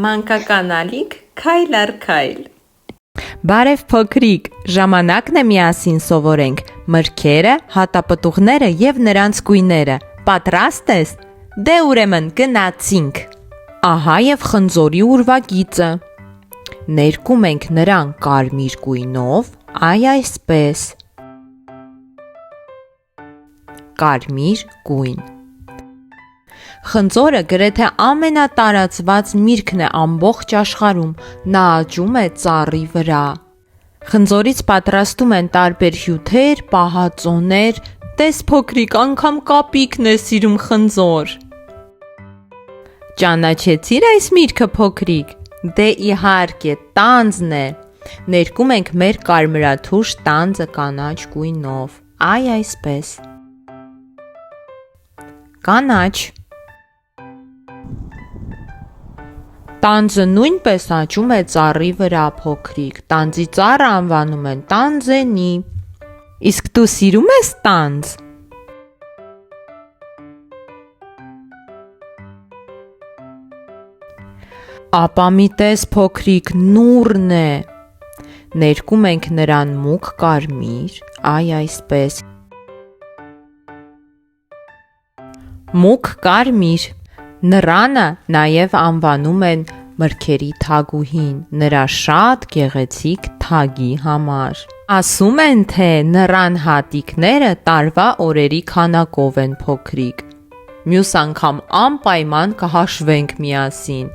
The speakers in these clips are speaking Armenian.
Մանկական ալիք քայլ առ քայլ։ Բարև փոքրիկ, ժամանակն է միասին սովորենք մրգերը, հատապտուղները եւ նրանց գույները։ Պատրաստ ես։ Դե ուրեմն գնացինք։ Ահա եւ խնձորի ուրվագիծը։ Ներկում ենք նրան կարմիր գույնով, այսպես։ Կարմիր գույն։ Խնձորը գրեթե ամենատարածված միրգն է ամբողջ աշխարհում, նա աճում է ծառի վրա։ Խնձորից պատրաստում են տարբեր հյութեր, պահածոներ, տես փոքրիկ, անգամ կապիկն է սիրում խնձոր։ Ճանաչեցի՞ր այս միրգը փոքրիկ։ Դե իհարկե, տանձն է։ Ներկում ենք մեր կարմրաթուշ տանձը կանաչ գույնով, այսպես։ Կանաչ։ Տանձը նույնպես աճում է ծառի վրա փոքրիկ, տանձի ծառը անվանում են տանձենի։ Իսկ դու սիրում ես տանձ։ Ապա մի տես փոքրիկ նուռն է։ Ներկում ենք նրան մուգ կարմիր, այսպես։ Մուգ կարմիր։ Նռանը նաև անվանում են մրգերի թագուհին, նրա շատ գեղեցիկ թագի համար։ Ասում են, թե նռան հատիկները տարվա օրերի քանակով են փոքրիկ։ Մյուս անգամ անպայման կհաշվենք միասին։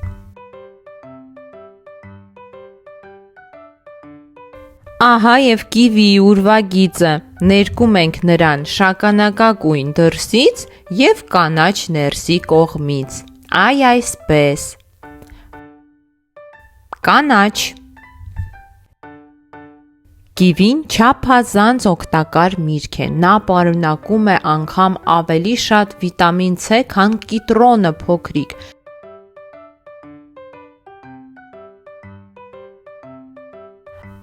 Ահա եւ կիվիի ուրվագիծը, ներկում ենք նրան շագանակագույն դրսից եւ կանաչ ներսի կողմից, այսպես։ Կանաչ։ Կիվին չափազանց օգտակար միրգ է, նա պարունակում է անգամ ավելի շատ վիտամին C, քան կիտրոնը փոքրիկ։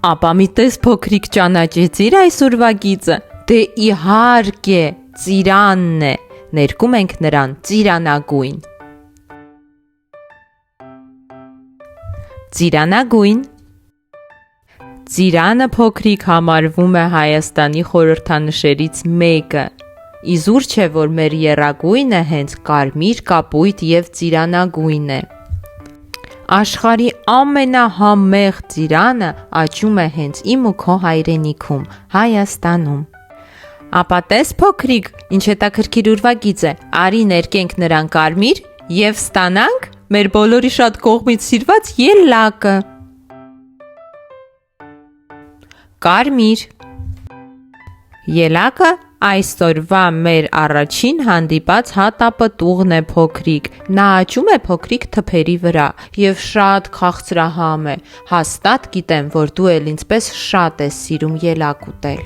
Ապա մի տես փոքրիկ ճանաչեցիր այս ուրվագիծը։ Դե իհարկե, ծիրանն է։ Ներկում ենք նրան ծիրանագույն։ Ծիրանագույն։ Ծիրանը փոքրիկ համարվում է Հայաստանի խորհրդանշերից մեկը։ Իզուր չէ, որ մեր եռագույնը հենց կարմիր կապույտ եւ ծիրանագույն է։ Աշխարհի ամենահամեղ ծիրանը աճում է հենց իմ ու քո հայրենիքում, Հայաստանում։ Ապա տես փոքրիկ, ինչ հետաքրքիր ուրվագիծ է, արի ներկենք նրան կարմիր եւ ստանանք մեր բոլորի շատ կողմից սիրված ելակը։ Կարմիր։ Ելակը այսօրվա մեր առաջին հանդիպած հատապտուղն է փոքրիկ, նա աճում է փոքրիկ թփերի վրա եւ շատ քաղցրահամ է, հաստատ գիտեմ, որ դու էլ ինձպես շատ ես սիրում ելակ ուտել։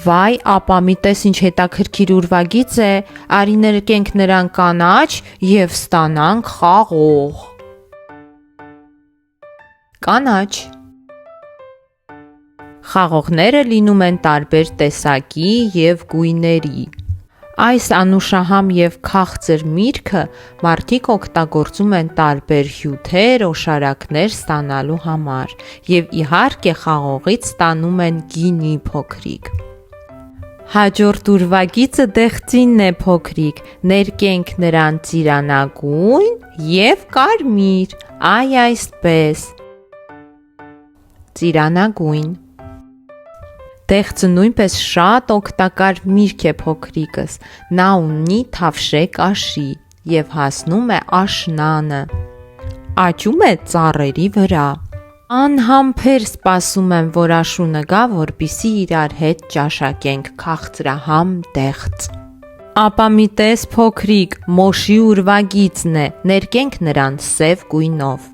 Վայ, ապա մի տես ինչ հետաքրքիր ուրվագիծ է, արի ներկենք նրան կանաչ եւ ստանանք խաղող։ Կանաչ։ Խաղողները լինում են տարբեր տեսակի եւ գույների։ Այս անուշահամ եւ քաղցր միրգը մարդիկ օգտագործում են տարբեր հյութեր, օշարակներ ստանալու համար եւ իհարկե խաղողից ստանում են գինի փոքրիկ։ Հաջորդ ուրվագիծը դեղցինն է փոքրիկ, ներկենք նրան ծիրանագույն եւ կարմիր, այսպես։ Ծիրանագույն։ Դեղցը նույնպես շատ օգտակար միրգ է փոքրիկս, նա ունի թավշե կաշի եւ հասնում է աշնանը։ Աճում է ծառերի վրա։ Անհամբեր սպասում եմ, որ աշունը գա, որպեսզի իրար հետ ճաշակենք քաղցրահամ դեղց։ Ապա մի տես փոքրիկ, մոշի ուրվագիծն է, ներկենք նրան սև գույնով։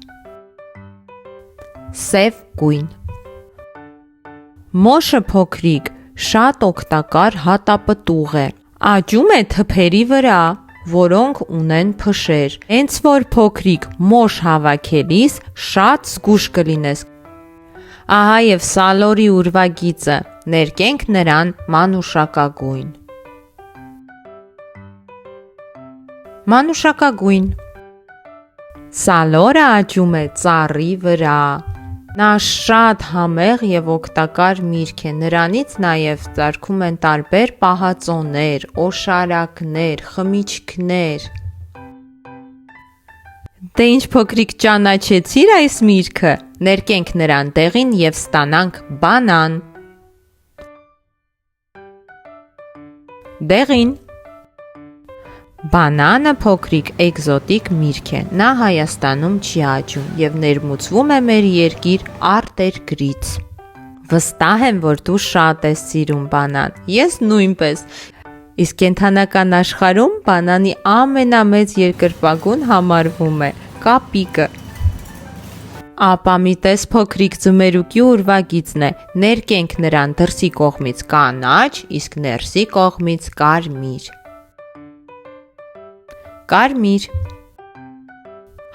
Սև գույն։ Մոշը փոքրիկ, շատ օգտակար հատապտուղ է, աճում է թփերի վրա, որոնք ունեն փշեր, հենց որ փոքրիկ մոշ հավաքելիս շատ զգուշ կլինես։ Ահա եւ Սալորի ուրվագիծը, ներկենք նրան մանուշակագույն։ Մանուշակագույն։ Սալորը աճում է ծառի վրա։ Նա շատ համեղ եւ օգտակար միրգ է, նրանից նաեւ ծագում են տարբեր պահածոներ, օշարակներ, խմիչքներ։ Դե ինչ փոքրիկ ճանաչեցիր այս միրգը, ներկենք նրան տեղին եւ ստանանք բանան։ Դեղին։ Բանանը փոքրիկ էկզոտիկ միրգ է, նա Հայաստանում չի աճում եւ ներմուծվում է մեր երկիր արտերկրից։ Վստահ եմ, որ դու շատ ես սիրում բանան, ես նույնպես, իսկ կենդանական աշխարհում բանանի ամենամեծ երկրպագուն համարվում է կապիկը։ Ապա մի տես փոքրիկ ձմերուկի ուրվագիծն է, ներկենք նրան դրսի կողմից կանաչ, իսկ ներսի կողմից կարմիր։ Կարմիր։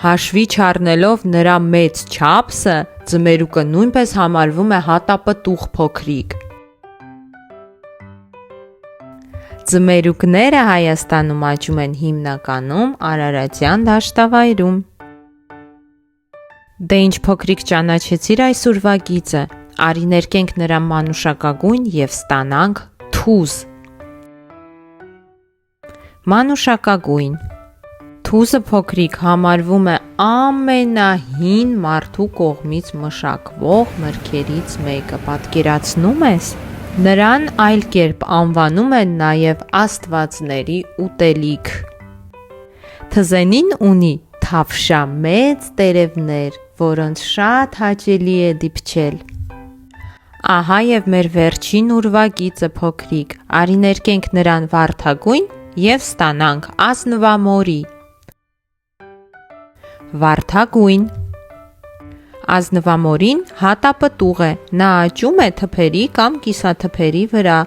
Հաշվի չառնելով նրա մեծ չափսը, ձմերուկը նույնպես համարվում է հատապտուղ փոքրիկ։ Ձմերուկները Հայաստանում աճում են հիմնականում Արարատյան դաշտավայրում։ Դե ինչ փոքրիկ ճանաչեցիր այս ուրվագիծը, արի ներկենք նրա մանուշակագույն եւ ստանանք թուզ։ Մանուշակագույն։ Թուզը փոքրիկ համարվում է ամենահին մարդու կողմից մշակվող մրգերից մեկը, պատկերացնում ես։ Նրան այլ կերպ անվանում են նաև աստվածների ուտելիք։ Թզենին ունի թավշա մեծ տերևներ, որոնց շատ հաճելի է դիպչել։ Ահա եւ մեր վերջին ուրվագիծը փոքրիկ, արի ներկենք նրան վարդագույն եւ ստանանք ազնվամորի։ Վարդագույն։ Ազնվամորին հատապտուղ է, նա աճում է թփերի կամ կիսաթփերի վրա,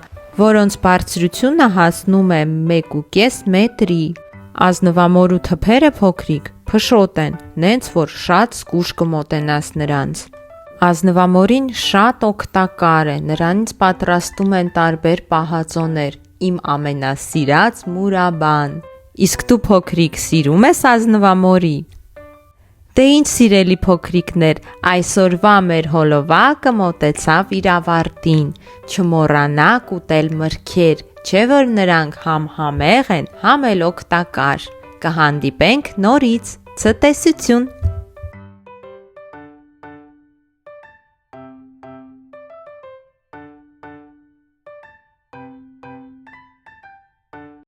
որոնց բարձրությունը հասնում է 1,5 մետրի։ Ազնվամորու թփերը փոքրիկ, փշոտ են, նենց որ շատ զգույշ կմոտենաս նրանց։ Ազնվամորին շատ օգտակար է, նրանից պատրաստում են տարբեր պահածոներ, իմ ամենասիրած մուրաբան։ Իսկ դու փոքրիկ սիրում ես ազնվամորի։ Դե ինչ սիրելի փոքրիկներ, այսօրվա մեր հոլովակը մոտեցավ իր ավարտին, չմոռանաք ուտել մրգեր, չէ որ նրանք համ համեղ են, համ էլ օգտակար։ Կհանդիպենք նորից, ցտեսություն։